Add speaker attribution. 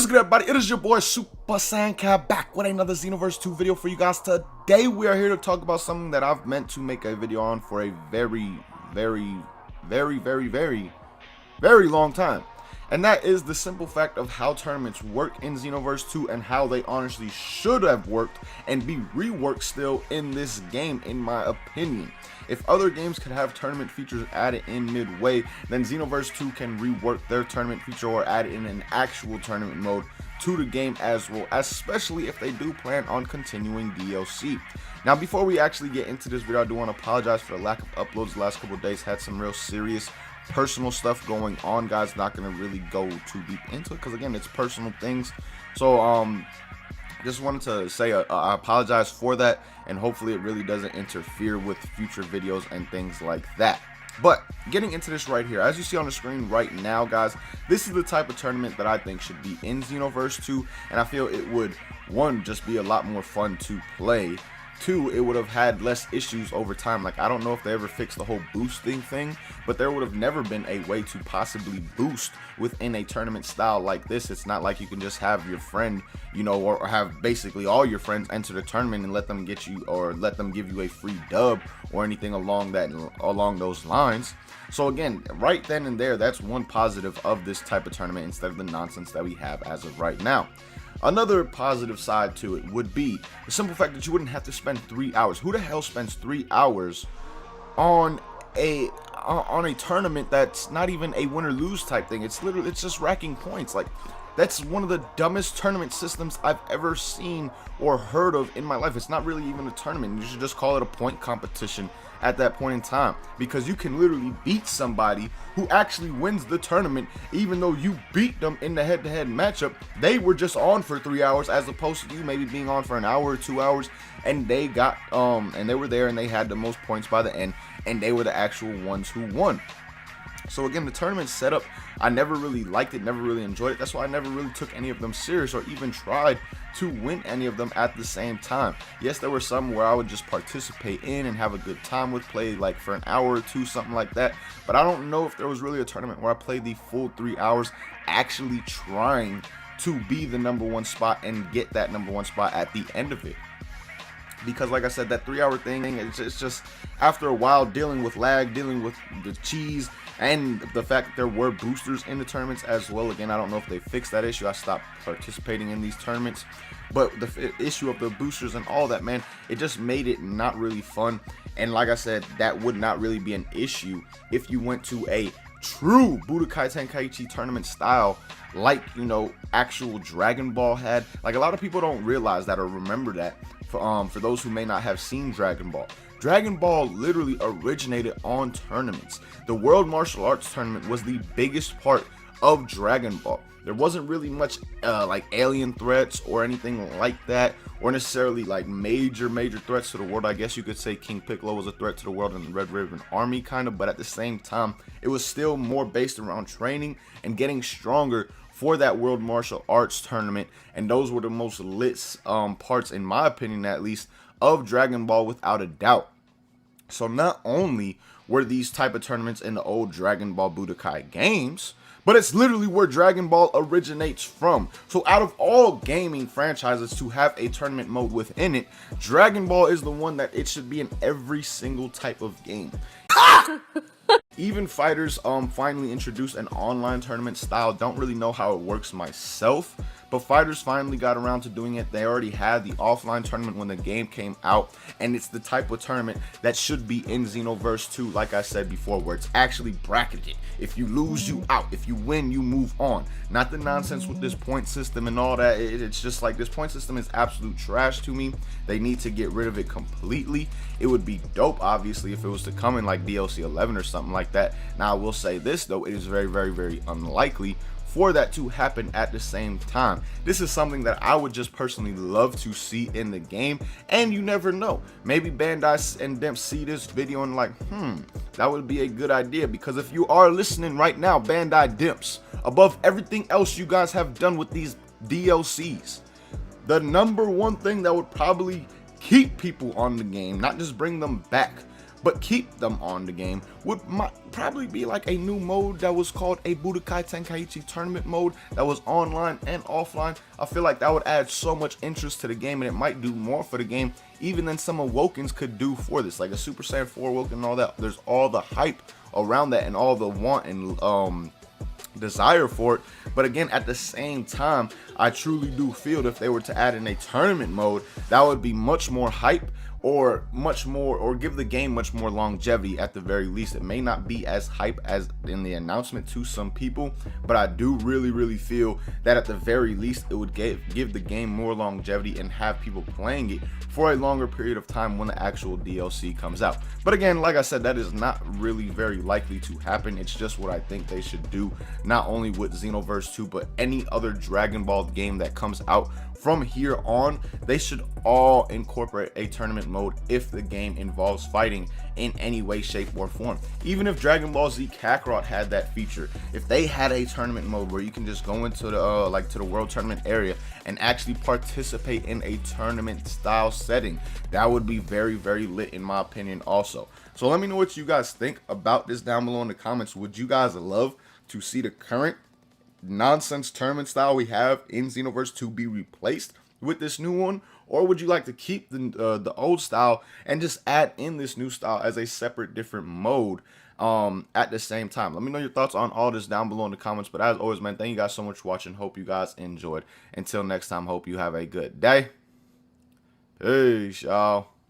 Speaker 1: good, everybody? It is your boy Super Saiyan Cat back with another Xenoverse 2 video for you guys. Today we are here to talk about something that I've meant to make a video on for a very long time. And that is the simple fact of how tournaments work in Xenoverse 2 and how they honestly should have worked and be reworked still in this game, in my opinion. If other games could have tournament features added in midway, then Xenoverse 2 can rework their tournament feature or add in an actual tournament mode to the game as well, especially if they do plan on continuing DLC. Now, before we actually get into this video, I do want to apologize for the lack of uploads the last couple of days. Had some real serious personal stuff going on, guys. Not going to really go too deep into it because, again, it's personal things. So, just wanted to say I apologize for that, and hopefully it really doesn't interfere with future videos and things like that. But getting into this right here, as you see on the screen right now, guys, this is the type of tournament that I think should be in Xenoverse 2, and I feel it would, one, just be a lot more fun to play. Two, it would have had less issues over time. Like, I don't know if they ever fixed the whole boosting thing, but there would have never been a way to possibly boost within a tournament style like this. It's not like you can just have your friend, you know, or have basically all your friends enter the tournament and let them get you, or let them give you a free dub or anything along those lines. So again, right then and there, that's one positive of this type of tournament instead of the nonsense that we have as of right now. Another positive side to it would be the simple fact that you wouldn't have to spend 3 hours. Who the hell spends 3 hours on a tournament that's not even a win or lose type thing? It's literally, it's just racking points. Like, that's one of the dumbest tournament systems I've ever seen or heard of in my life. It's not really even a tournament. You should just call it a point competition at that point in time, because you can literally beat somebody who actually wins the tournament, even though you beat them in the head-to-head matchup. They were just on for 3 hours, as opposed to you maybe being on for an hour or 2 hours, and they got and they were there and they had the most points by the end, and they were the actual ones who won. So again, the tournament setup, I never really liked it, never really enjoyed it. That's why I never really took any of them serious or even tried to win any of them at the same time. Yes, there were some where I would just participate in and have a good time with, play like for an hour or two, something like that. But I don't know if there was really a tournament where I played the full 3 hours actually trying to be the #1 spot and get that #1 spot at the end of it. Because like I said, that 3 hour thing, it's just after a while dealing with lag, dealing with the cheese, and the fact that there were boosters in the tournaments as well. Again, I don't know if they fixed that issue. I stopped participating in these tournaments, but the issue of the boosters and all that, man, it just made it not really fun. And like I said, that would not really be an issue if you went to a true Budokai Tenkaichi tournament style, like, you know, actual Dragon Ball had. Like, a lot of people don't realize that or remember that. For those who may not have seen Dragon Ball literally originated on tournaments. The World Martial Arts Tournament was the biggest part of Dragon Ball. There wasn't really much like alien threats or anything like that, or necessarily like major threats to the world. I guess you could say King Piccolo was a threat to the world in the Red Ribbon Army, kind of, but at the same time, it was still more based around training and getting stronger for that World Martial Arts Tournament. And those were the most lit parts, in my opinion at least, of Dragon Ball, without a doubt. So not only were these type of tournaments in the old Dragon Ball Budokai games, but it's literally where Dragon Ball originates from. So out of all gaming franchises to have a tournament mode within it, Dragon Ball is the one that it should be in every single type of game. Even fighters finally introduced an online tournament style. Don't really know how it works myself, but fighters finally got around to doing it. They already had the offline tournament when the game came out, and it's the type of tournament that should be in Xenoverse 2, like I said before, where it's actually bracketed. If you lose, you out. If you win, you move on. Not the nonsense with this point system and all that. It's just like, this point system is absolute trash to me. They need to get rid of it completely. It would be dope, obviously, if it was to come in like DLC 11 or something like that. Now, I will say this, though, it is very unlikely for that to happen at the same time. This is something that I would just personally love to see in the game, and you never know. Maybe Bandai and them see this video and like, that would be a good idea. Because if you are listening right now, Bandai Dimps, above everything else you guys have done with these DLCs, the #1 thing that would probably keep people on the game, not just bring them back, but keep them on the game would probably be like a new mode that was called a Budokai Tenkaichi tournament mode that was online and offline. I feel like that would add so much interest to the game, and it might do more for the game even than some Awokens could do for this, like a Super Saiyan 4 Awoken and all that. There's all the hype around that and all the want and desire for it. But again, at the same time, I truly do feel that if they were to add in a tournament mode, that would be much more hype, or much more, or give the game much more longevity at the very least. It may not be as hype as in the announcement to some people, but I do really feel that at the very least it would give the game more longevity and have people playing it for a longer period of time when the actual DLC comes out. But again, like I said, that is not really very likely to happen. It's just what I think they should do, not only with Xenoverse 2, but any other Dragon Ball game that comes out from here on. They should all incorporate a tournament mode if the game involves fighting in any way, shape, or form. Even if Dragon Ball Z Kakarot had that feature, if they had a tournament mode where you can just go into the to the world tournament area and actually participate in a tournament style setting, that would be very lit in my opinion also. So let me know what you guys think about this down below in the comments. Would you guys love to see the current nonsense tournament style we have in Xenoverse 2 be replaced with this new one, or would you like to keep the old style and just add in this new style as a separate different mode at the same time? Let me know your thoughts on all this down below in the comments. But as always, man, thank you guys so much for watching. Hope you guys enjoyed. Until next time, hope you have a good day. Peace, y'all.